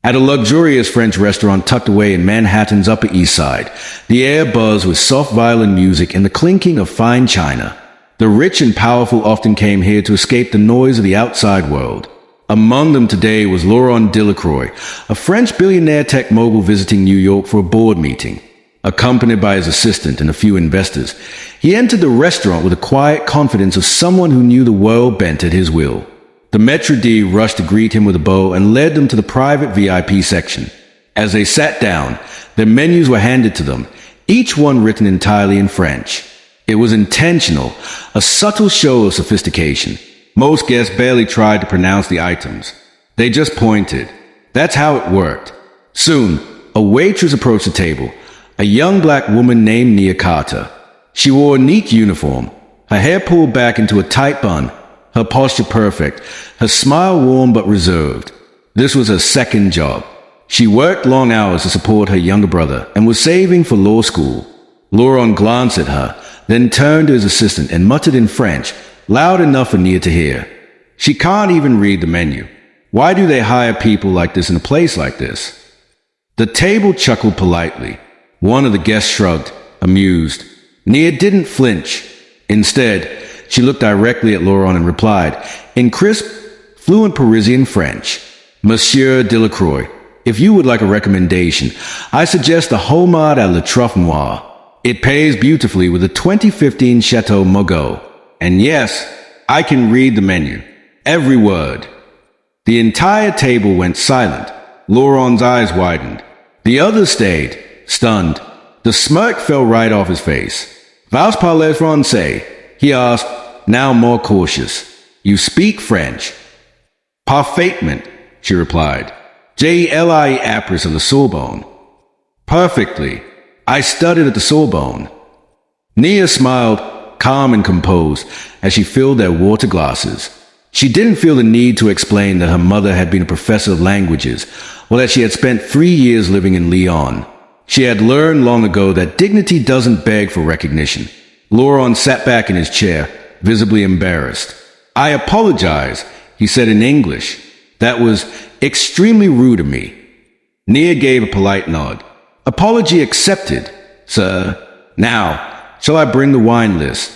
At a luxurious French restaurant tucked away in Manhattan's Upper East Side, the air buzzed with soft violin music and the clinking of fine china. The rich and powerful often came here to escape the noise of the outside world. Among them today was Laurent Delacroix, a French billionaire tech mogul visiting New York for a board meeting. Accompanied by his assistant and a few investors, he entered the restaurant with the quiet confidence of someone who knew the world bent at his will. The maître d' rushed to greet him with a bow and led them to the private VIP section. As they sat down, their menus were handed to them, each one written entirely in French. It was intentional, a subtle show of sophistication. Most guests barely tried to pronounce the items. They just pointed. That's how it worked. Soon, a waitress approached the table, a young black woman named Nia Carter. She wore a neat uniform, her hair pulled back into a tight bun, her posture perfect, her smile warm but reserved. This was her second job. She worked long hours to support her younger brother and was saving for law school. Laurent glanced at her, then turned to his assistant and muttered in French, loud enough for Nia to hear. She can't even read the menu. Why do they hire people like this in a place like this? The table chuckled politely. One of the guests shrugged, amused. Nia didn't flinch. Instead, she looked directly at Laurent and replied, in crisp, fluent Parisian French, Monsieur Delacroix, if you would like a recommendation, I suggest the homard à la truffe noire. It pairs beautifully with the 2015 Chateau Margaux. And yes, I can read the menu. Every word. The entire table went silent. Laurent's eyes widened. The others stayed, stunned. The smirk fell right off his face. Vous parlez français? He asked, now more cautious. You speak French? Parfaitement, she replied. J-E-L-I-E Apris of the Sorbonne. Perfectly. I studied at the Sorbonne. Nia smiled, calm and composed, as she filled their water glasses. She didn't feel the need to explain that her mother had been a professor of languages, or that she had spent 3 years living in Lyon. She had learned long ago that dignity doesn't beg for recognition. Laurent sat back in his chair, visibly embarrassed. I apologize, he said in English. That was extremely rude of me. Nia gave a polite nod. Apology accepted, sir. Now, shall I bring the wine list?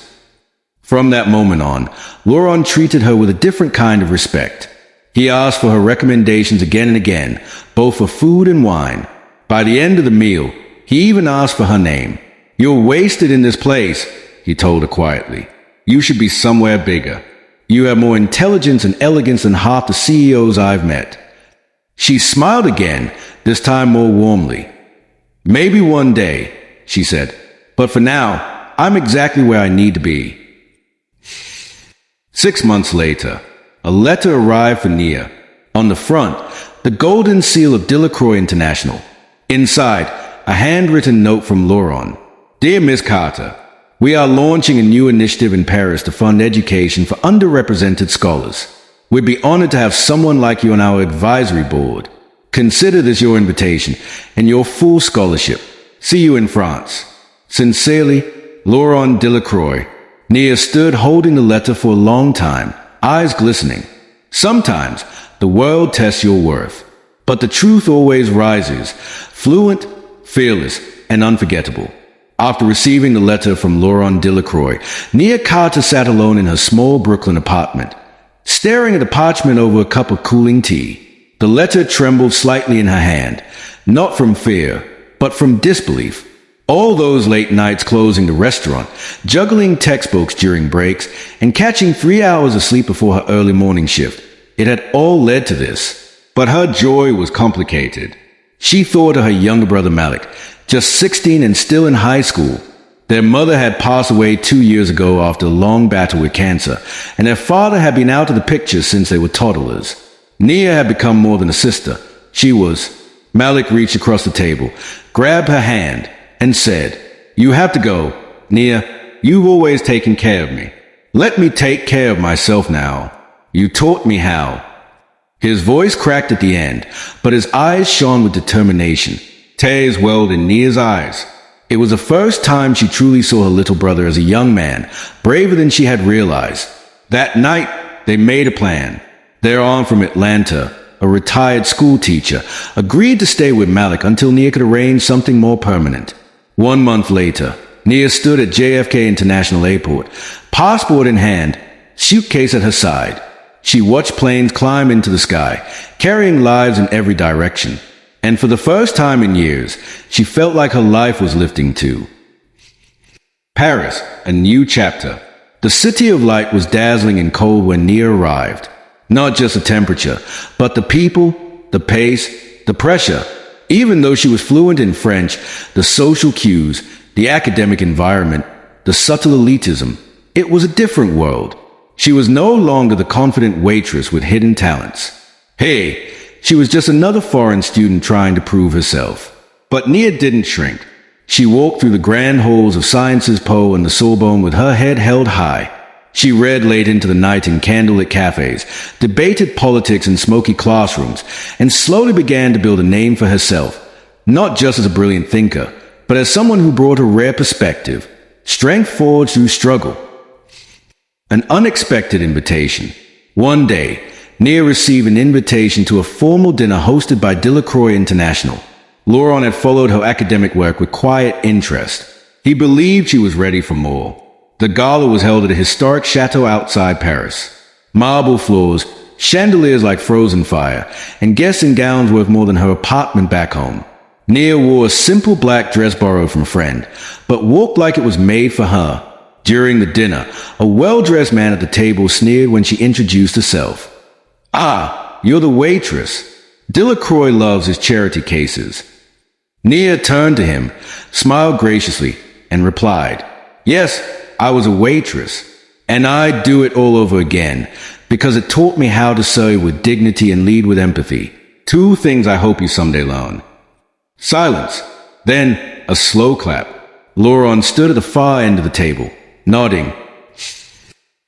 From that moment on, Laurent treated her with a different kind of respect. He asked for her recommendations again and again, both for food and wine. By the end of the meal, he even asked for her name. You're wasted in this place, he told her quietly. You should be somewhere bigger. You have more intelligence and elegance than half the CEOs I've met. She smiled again, this time more warmly. Maybe one day, she said, but for now, I'm exactly where I need to be. 6 months later, a letter arrived for Nia. On the front, the golden seal of Delacroix International. Inside, a handwritten note from Laurent. Dear Miss Carter, we are launching a new initiative in Paris to fund education for underrepresented scholars. We'd be honored to have someone like you on our advisory board. Consider this your invitation and your full scholarship. See you in France. Sincerely, Laurent Delacroix. Nia stood holding the letter for a long time, eyes glistening. Sometimes the world tests your worth, but the truth always rises, fluent, fearless, and unforgettable. After receiving the letter from Laurent Delacroix, Nia Carter sat alone in her small Brooklyn apartment, staring at the parchment over a cup of cooling tea. The letter trembled slightly in her hand, not from fear, but from disbelief. All those late nights closing the restaurant, juggling textbooks during breaks, and catching 3 hours of sleep before her early morning shift, it had all led to this. But her joy was complicated. She thought of her younger brother Malik, just 16 and still in high school. Their mother had passed away 2 years ago after a long battle with cancer, and their father had been out of the picture since they were toddlers. Nia had become more than a sister. She was. Malik reached across the table, grabbed her hand, and said, You have to go. Nia, you've always taken care of me. Let me take care of myself now. You taught me how. His voice cracked at the end, but his eyes shone with determination. Tears welled in Nia's eyes. It was the first time she truly saw her little brother as a young man, braver than she had realized. That night, they made a plan. They're on from Atlanta, a retired school teacher, agreed to stay with Malik until Nia could arrange something more permanent. 1 month later, Nia stood at JFK International Airport, passport in hand, suitcase at her side. She watched planes climb into the sky, carrying lives in every direction. And for the first time in years, she felt like her life was lifting too. Paris, a new chapter. The city of light was dazzling and cold when Nia arrived. Not just the temperature, but the people, the pace, the pressure. Even though she was fluent in French, the social cues, the academic environment, the subtle elitism, it was a different world. She was no longer the confident waitress with hidden talents. Hey, she was just another foreign student trying to prove herself. But Nia didn't shrink. She walked through the grand halls of Sciences Po and the Sorbonne with her head held high. She read late into the night in candlelit cafes, debated politics in smoky classrooms, and slowly began to build a name for herself, not just as a brilliant thinker, but as someone who brought a rare perspective, strength forged through struggle. An unexpected invitation. One day, Nia received an invitation to a formal dinner hosted by Delacroix International. Laurent had followed her academic work with quiet interest. He believed she was ready for more. The gala was held at a historic chateau outside Paris. Marble floors, chandeliers like frozen fire, and guests in gowns worth more than her apartment back home. Nia wore a simple black dress borrowed from a friend, but walked like it was made for her. During the dinner, a well-dressed man at the table sneered when she introduced herself. "Ah, you're the waitress. Delacroix loves his charity cases." Nia turned to him, smiled graciously, and replied, "Yes, I was a waitress, and I'd do it all over again, because it taught me how to serve with dignity and lead with empathy. 2 things I hope you someday learn." Silence. Then a slow clap. Laurent stood at the far end of the table, nodding.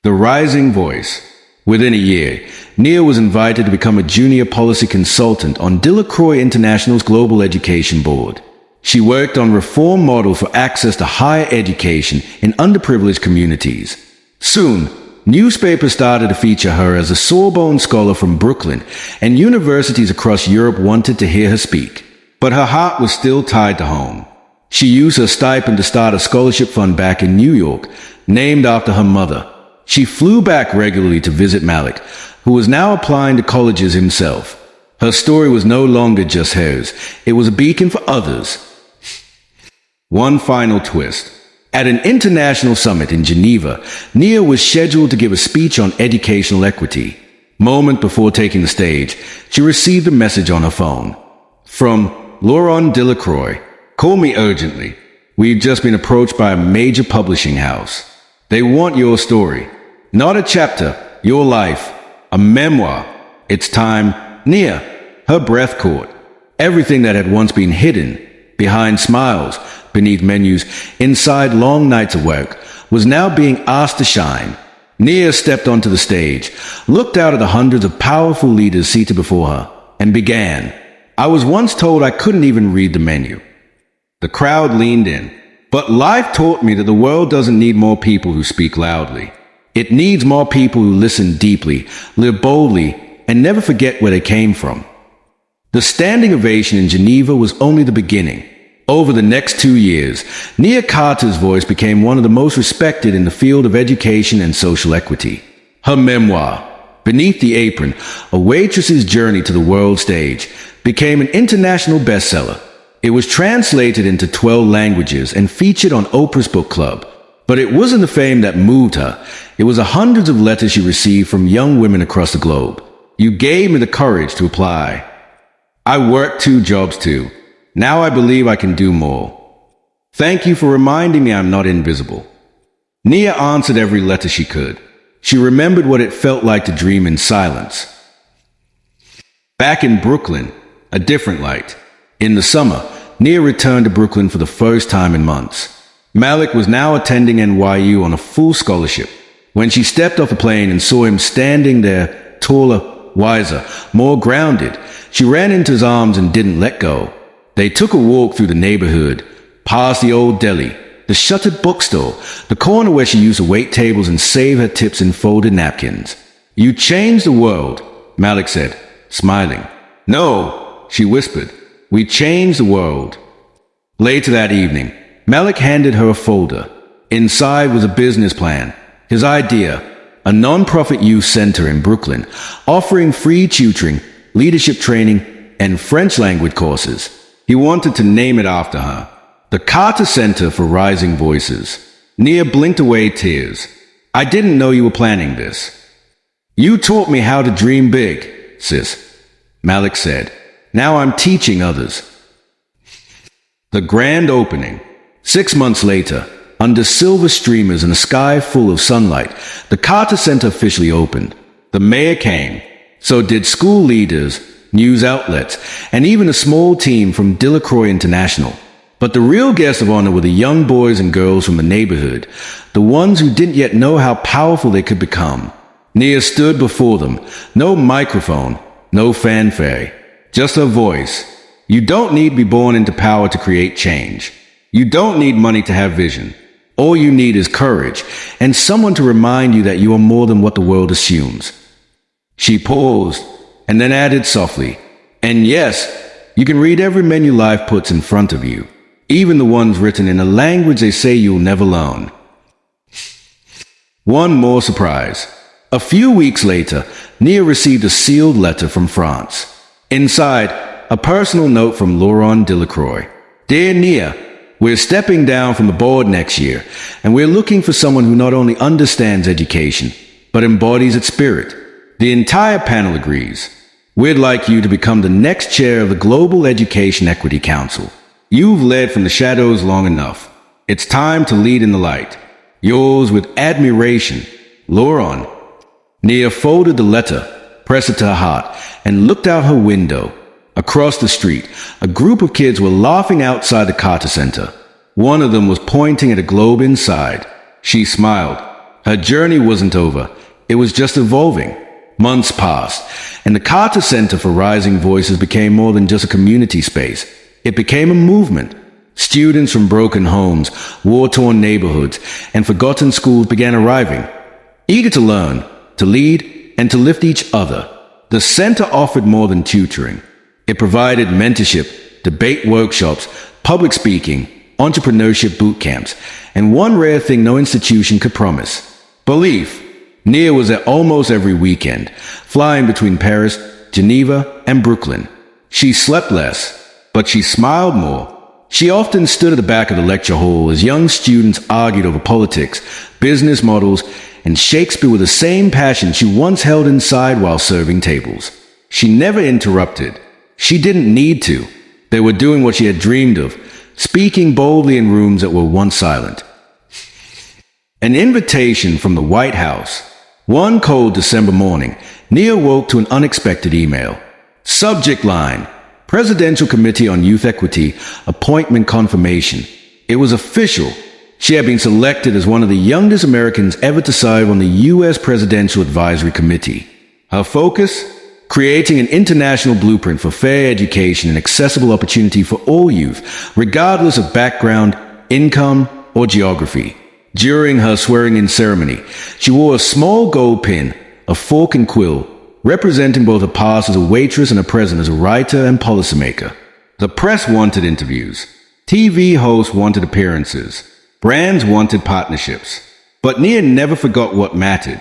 The rising voice. Within a year, Nia was invited to become a junior policy consultant on Delacroix International's Global Education Board. She worked on reform models for access to higher education in underprivileged communities. Soon, newspapers started to feature her as a Sorbonne scholar from Brooklyn, and universities across Europe wanted to hear her speak. But her heart was still tied to home. She used her stipend to start a scholarship fund back in New York, named after her mother. She flew back regularly to visit Malik, who was now applying to colleges himself. Her story was no longer just hers. It was a beacon for others. One final twist. At an international summit in Geneva, Nia was scheduled to give a speech on educational equity. Moment before taking the stage, she received a message on her phone. From Laurent Delacroix. "Call me urgently. We've just been approached by a major publishing house. They want your story. Not a chapter, your life. A memoir. It's time." Nia, her breath caught. Everything that had once been hidden, behind smiles, beneath menus, inside long nights of work, was now being asked to shine. Nia stepped onto the stage, looked out at the hundreds of powerful leaders seated before her, and began. "I was once told I couldn't even read the menu." The crowd leaned in. "But life taught me that the world doesn't need more people who speak loudly. It needs more people who listen deeply, live boldly, and never forget where they came from." The standing ovation in Geneva was only the beginning. Over the next 2 years, Nia Carter's voice became one of the most respected in the field of education and social equity. Her memoir, Beneath the Apron, A Waitress's Journey to the World Stage, became an international bestseller. It was translated into 12 languages and featured on Oprah's book club. But it wasn't the fame that moved her. It was the hundreds of letters she received from young women across the globe. "You gave me the courage to apply. I worked 2 jobs too. Now I believe I can do more. Thank you for reminding me I'm not invisible." Nia answered every letter she could. She remembered what it felt like to dream in silence. Back in Brooklyn, a different light. In the summer, Nia returned to Brooklyn for the first time in months. Malik was now attending NYU on a full scholarship. When she stepped off the plane and saw him standing there, taller, wiser, more grounded, she ran into his arms and didn't let go. They took a walk through the neighborhood, past the old deli, the shuttered bookstore, the corner where she used to wait tables and save her tips in folded napkins. "You changed the world," Malik said, smiling. "No," she whispered. "We changed the world." Later that evening, Malik handed her a folder. Inside was a business plan. His idea, a non-profit youth center in Brooklyn, offering free tutoring, leadership training, and French language courses. He wanted to name it after her. The Carter Center for Rising Voices. Nia blinked away tears. "I didn't know you were planning this." "You taught me how to dream big, sis," Malik said. "Now I'm teaching others." The grand opening. 6 months later, under silver streamers and a sky full of sunlight, the Carter Center officially opened. The mayor came. So did school leaders, news outlets, and even a small team from Delacroix International. But the real guests of honor were the young boys and girls from the neighborhood, the ones who didn't yet know how powerful they could become. Nia stood before them, no microphone, no fanfare, just her voice. You don't need to be born into power to create change. You don't need money to have vision. All you need is courage and someone to remind you that you are more than what the world assumes. She paused and then added softly, "And yes, you can read every menu life puts in front of you, even the ones written in a language they say you'll never learn." One more surprise. A few weeks later, Nia received a sealed letter from France. Inside, a personal note from Laurent Delacroix. "Dear Nia, we're stepping down from the board next year, and we're looking for someone who not only understands education, but embodies its spirit. The entire panel agrees. We'd like you to become the next chair of the Global Education Equity Council. You've led from the shadows long enough. It's time to lead in the light. Yours with admiration, Laurent." Nia folded the letter, pressed it to her heart, and looked out her window. Across the street, a group of kids were laughing outside the Carter Center. One of them was pointing at a globe inside. She smiled. Her journey wasn't over. It was just evolving. Months passed, and the Carter Center for Rising Voices became more than just a community space. It became a movement. Students from broken homes, war-torn neighborhoods, and forgotten schools began arriving, eager to learn, to lead, and to lift each other. The center offered more than tutoring. It provided mentorship, debate workshops, public speaking, entrepreneurship boot camps, and one rare thing no institution could promise: belief. Nia was there almost every weekend, flying between Paris, Geneva, and Brooklyn. She slept less, but she smiled more. She often stood at the back of the lecture hall as young students argued over politics, business models, and Shakespeare with the same passion she once held inside while serving tables. She never interrupted. She didn't need to. They were doing what she had dreamed of, speaking boldly in rooms that were once silent. An invitation from the White House. One cold December morning, Nia woke to an unexpected email. Subject line: Presidential Committee on Youth Equity, appointment confirmation. It was official. She had been selected as one of the youngest Americans ever to serve on the U.S. Presidential Advisory Committee. Her focus? Creating an international blueprint for fair education and accessible opportunity for all youth, regardless of background, income, or geography. During her swearing-in ceremony, she wore a small gold pin, a fork and quill, representing both her past as a waitress and her present as a writer and policymaker. The press wanted interviews. TV hosts wanted appearances. Brands wanted partnerships. But Nia never forgot what mattered.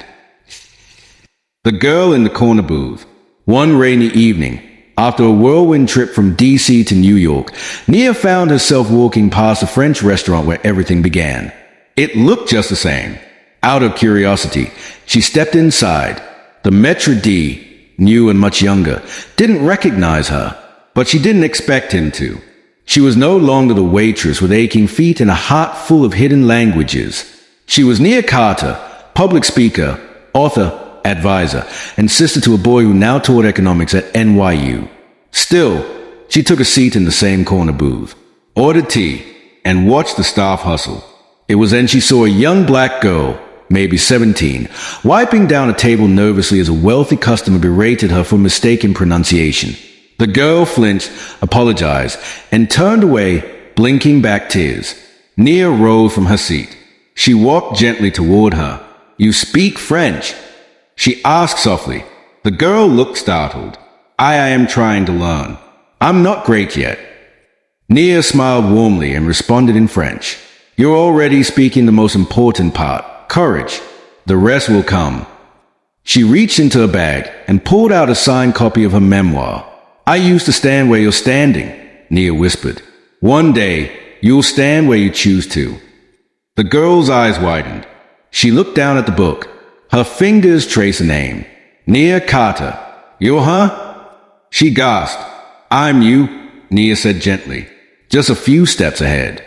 The girl in the corner booth. One rainy evening, after a whirlwind trip from D.C. to New York, Nia found herself walking past a French restaurant where everything began. It looked just the same. Out of curiosity, she stepped inside. The maître d', new and much younger, didn't recognize her, but she didn't expect him to. She was no longer the waitress with aching feet and a heart full of hidden languages. She was Nia Carter, public speaker, author, advisor, and sister to a boy who now taught economics at NYU. Still, she took a seat in the same corner booth, ordered tea, and watched the staff hustle. It was then she saw a young black girl, maybe 17, wiping down a table nervously as a wealthy customer berated her for mistaken pronunciation. The girl flinched, apologized, and turned away, blinking back tears. Nia rose from her seat. She walked gently toward her. "You speak French?" she asked softly. The girl looked startled. I am trying to learn. I'm not great yet. Nia smiled warmly and responded in French. You're already speaking the most important part. Courage. The rest will come. She reached into her bag and pulled out a signed copy of her memoir. I used to stand where you're standing, Nia whispered. One day, you'll stand where you choose to. The girl's eyes widened. She looked down at the book. Her fingers traced a name. Nia Carter. You're her? She gasped. I'm you, Nia said gently. Just a few steps ahead.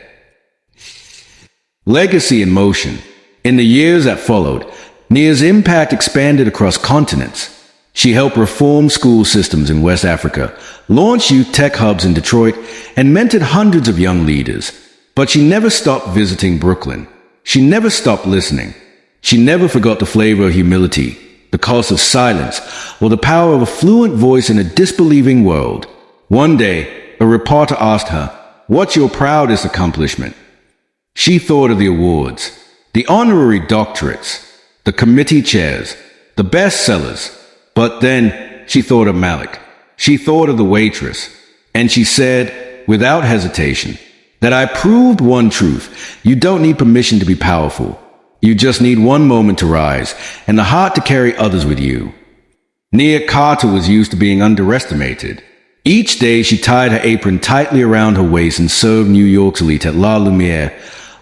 Legacy in motion. In the years that followed, Nia's impact expanded across continents. She helped reform school systems in West Africa, launched youth tech hubs in Detroit, and mentored hundreds of young leaders. But she never stopped visiting Brooklyn. She never stopped listening. She never forgot the flavor of humility, the cost of silence, or the power of a fluent voice in a disbelieving world. One day, a reporter asked her, "What's your proudest accomplishment?" She thought of the awards, the honorary doctorates, the committee chairs, the bestsellers. But then she thought of Malik. She thought of the Waitress. And she said, without hesitation, that I proved one truth. You don't need permission to be powerful. You just need one moment to rise and the heart to carry others with you. Nia Carter was used to being underestimated. Each day she tied her apron tightly around her waist and served New York's elite at La Lumiere,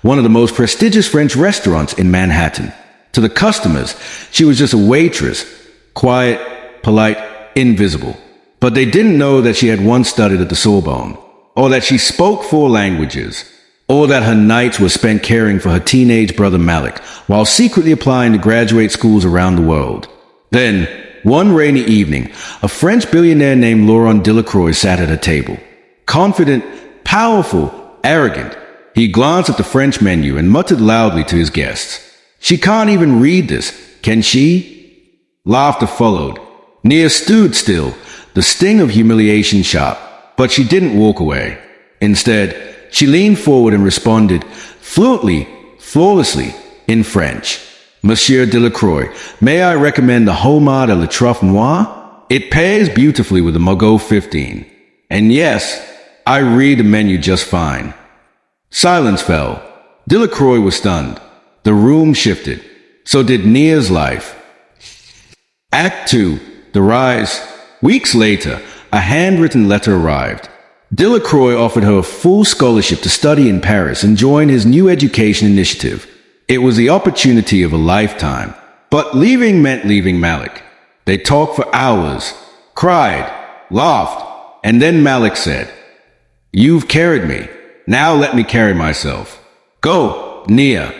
one of the most prestigious French restaurants in Manhattan. To the customers, she was just a waitress, quiet, polite, invisible. But they didn't know that she had once studied at the Sorbonne, or that she spoke 4 languages, or that her nights were spent caring for her teenage brother Malik, while secretly applying to graduate schools around the world. Then, one rainy evening, a French billionaire named Laurent Delacroix sat at her table. Confident, powerful, arrogant, he glanced at the French menu and muttered loudly to his guests, "She can't even read this, can she?" Laughter followed. Nia stood still, the sting of humiliation sharp, but she didn't walk away. Instead, she leaned forward and responded, fluently, flawlessly, in French. "Monsieur Delacroix, may I recommend the homard à la truffe noire? It pairs beautifully with the Margot 15. And yes, I read the menu just fine." Silence fell. Delacroix was stunned. The room shifted. So did Nia's life. Act 2. The Rise. Weeks later, a handwritten letter arrived. Delacroix offered her a full scholarship to study in Paris and join his new education initiative. It was the opportunity of a lifetime. But leaving meant leaving Malik. They talked for hours, cried, laughed, and then Malik said, "You've carried me. Now let me carry myself. Go, Nia."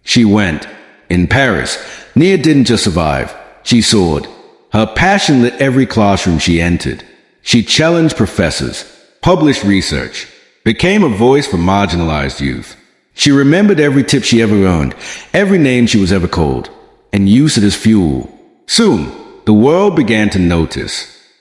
She went. In Paris, Nia didn't just survive. She soared. Her passion lit every classroom she entered. She challenged professors, published research, became a voice for marginalized youth. She remembered every tip she ever earned, every name she was ever called, and used it as fuel. Soon, the world began to notice.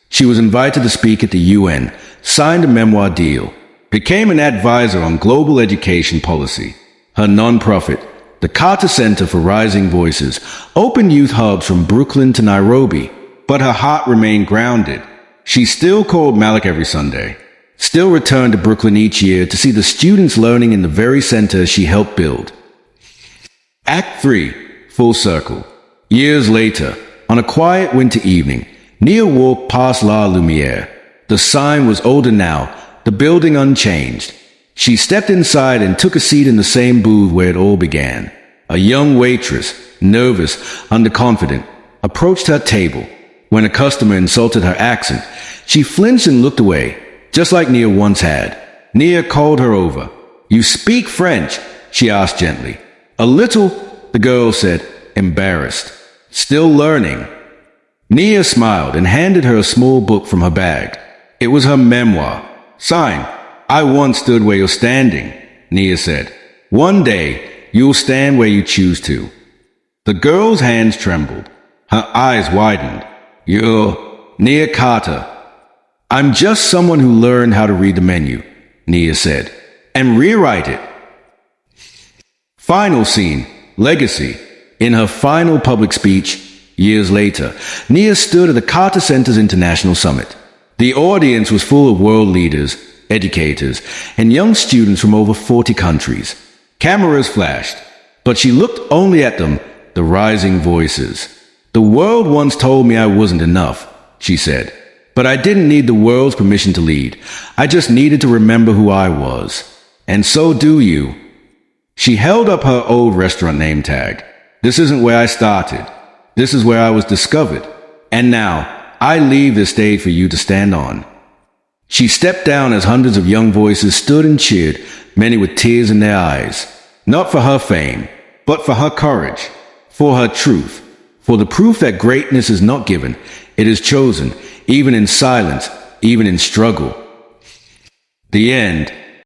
She was invited to speak at the UN, signed a memoir deal, became an advisor on global education policy. Her nonprofit, the Carter Center for Rising Voices, opened youth hubs from Brooklyn to Nairobi, but her heart remained grounded. She still called Malik every Sunday, still returned to Brooklyn each year to see the students learning in the very center she helped build. Act 3. Full circle. Years later, on a quiet winter evening, Nia walked past La Lumiere. The sign was older now, the building unchanged. She stepped inside and took a seat in the same booth where it all began. A young waitress, nervous, underconfident, approached her table. When a customer insulted her accent, she flinched and looked away, just like Nia once had. Nia called her over. "You speak French?" she asked gently. "A little," the girl said, embarrassed. "Still learning." Nia smiled and handed her a small book from her bag. It was her memoir. Signed, "I once stood where you're standing," Nia said. "One day, you'll stand where you choose to." The girl's hands trembled. Her eyes widened. "You're Nia Carter." "I'm just someone who learned how to read the menu," Nia said, "and rewrite it." Final scene, legacy. In her final public speech, years later, Nia stood at the Carter Center's International Summit. The audience was full of world leaders, educators, and young students from over 40 countries. Cameras flashed, but she looked only at them, the rising voices. "The world once told me I wasn't enough," she said. "But I didn't need the world's permission to lead. I just needed to remember who I was. And so do you." She held up her old restaurant name tag. "This isn't where I started. This is where I was discovered. And now, I leave this stage for you to stand on." She stepped down as hundreds of young voices stood and cheered, many with tears in their eyes. Not for her fame, but for her courage, for her truth, for the proof that greatness is not given, it is chosen, even in silence, even in struggle. The end.